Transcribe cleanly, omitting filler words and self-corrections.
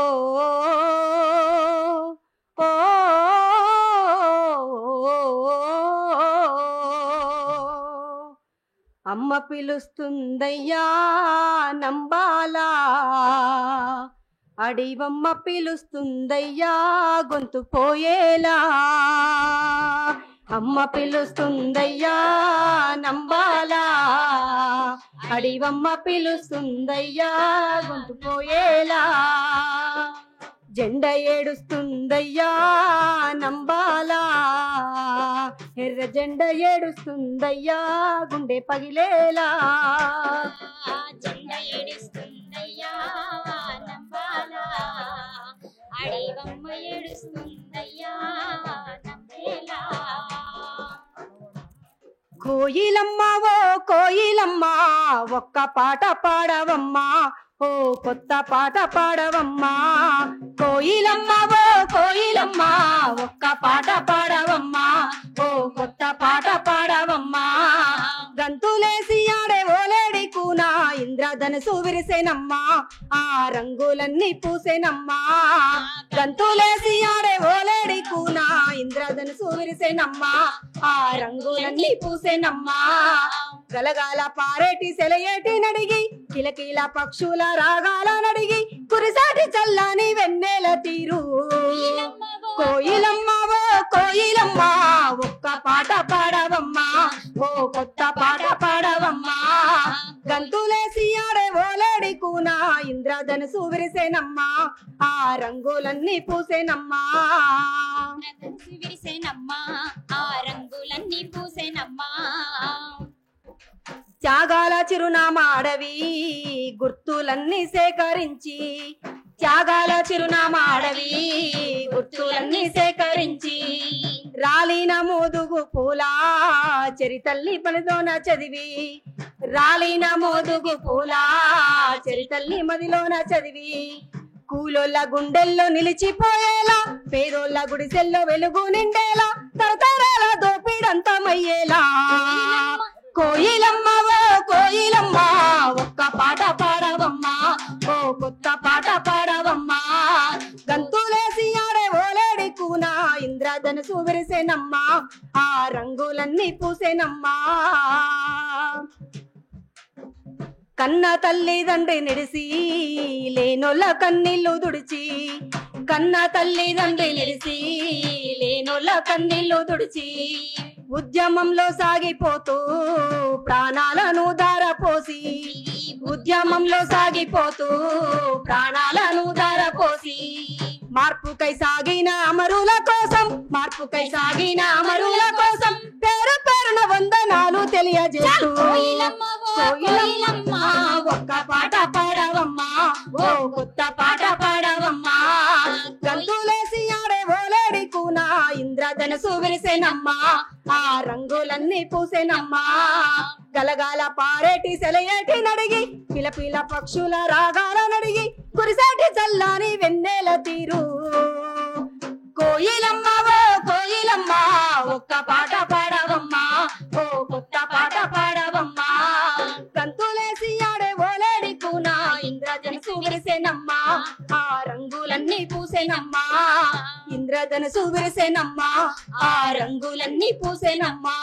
ఓ అమ్మ పిలుస్తుందయ్యా నంబాలా, అడివమ్మ పిలుస్తుందయ్యా గొంతు పోయేలా. అమ్మ పిలుస్తుందయ్యా నంబాలా, అడివమ్మ పిలుస్తుందయ్యా గొంతు పోయేలా. జెండ ఏడుస్తుందయ్యా నంబాలా, ఎర్ర జెండ ఏడుస్తుందయ్యా గుండె పగిలేలా. జెండ ఏడుస్తుందయ్యా నంబాలా, అడివమ్మ ఏడుస్తుందయ్యా నంబేలా. కోయిలమ్మ ఓ కోయిలమ్మ ఒక్క పాట పాడవమ్మా, ఓ కొత్త పాట పాడవమ్మా. కోయిలమ్మ ఓ కోయిలమ్మ ఒక్క పాట పాడవమ్మా, ఓ కొత్త పాట పాడవమ్మా. గంతులేసి ఆడే ఓలేడి కూనా ఇంద్రధనుసు విరిసెనమ్మా, ఆ రంగులన్నీ పూసెనమ్మా. గంతులేసి ఆడే ఓలేడి కూనా ఇంద్రధనుసు విరిసెనమ్మా, ఆ రంగులన్నీ పూసెనమ్మా. గలగాల పారేటి సెలయేటి నడిగి కిలకిల పక్షుల రాగాల నడిగి కురిసాటి చల్లని వెన్నెల తీరు. కోయిలమ్మ ఓ కోయిలమ్మ ఒక్క పాట పాడవమ్మా, ఓ కొత్త పాట పాడవమ్మా. గంతులేసి ఆడే ఓలేడి కూనా ఇంద్రధనుసు విరిసెనమ్మా, ఆ రంగులన్నీ పూసెనమ్మా. విరిసెనమ్మా, ఆ రంగులన్నీ పూసెనమ్మా. త్యాగాల చిరునామా అడవి గుర్తులన్నీ సేకరించి, త్యాగాల చిరునామా అడవి గుర్తులన్నీ సేకరించి, రాలిన మోదుగు పూల చరితల్లి పనిలోన చదివి, రాలిన మోదుగు పూల చరితల్లి మదిలోన చదివి, కూలోళ్ళ గుండెల్లో నిలిచిపోయేలా, పేదోళ్ళ గుడిసెల్లో వెలుగు నిండేలా, తరతరాల దోపిడంతమయ్యేలా. కోయిలమ్మ ఓ కోయిలమ్మ ఒక్క పాట పాడవమ్మా, ఓ కొత్త పాట పాడవమ్మా. గంతులేసి ఆడే ఓలేడి కూనా ఇంద్రధనుసు విరిసెనమ్మా, ఆ రంగులన్నీ పూసెనమ్మా. కన్న తల్లిదండ్రి నిడిసి లేనోళ్ళ కన్నీళ్లు దుడిచి, కన్న తల్లిదండ్రి నిడిసి లేనోళ్ళ కన్నీళ్లు దుడిచి, ఉద్యమంలో సాగిపోతూ ప్రాణాలను ధారపోసి, ఉద్యమంలో సాగిపోతూ ప్రాణాలను ధారపోసి, మార్పుకై సాగిన అమరుల కోసం, మార్పుకై సాగిన అమరుల కోసం పేరు పేరున వందనాలు తెలియజేస్తూ. కోయిలమ్మ ఒక్క పాట పాడవమ్మా, ఓ కొత్త పాట పాడవమ్మా. గంతులేసి ఆడే ఓలేడి కూనా ఇంద్రధనుసు విరిసెనమ్మా, ఆ రంగులన్నీ పూసెనమ్మా. గలగాల పారేటి సెలయేటి నడిగి పిలపిల పక్షుల రాగాల నడిగి కురిసాటి చల్లని వెన్నెల తీరు. కోయిలమ్మ ఓ కోయిలమ్మ ఒక్క పాట పాడవమ్మా, ఓ కొత్త పాట పాడవమ్మా. గంతులేసి ఆడే ఓలేడి కూనా ఇంద్రధనుసు విరిసెనమ్మా, ఆ రంగులన్నీ పూసెనమ్మా. ఇంద్రధనుసు విరిసెనమ్మా, ఆ రంగులన్నీ పూసెనమ్మా.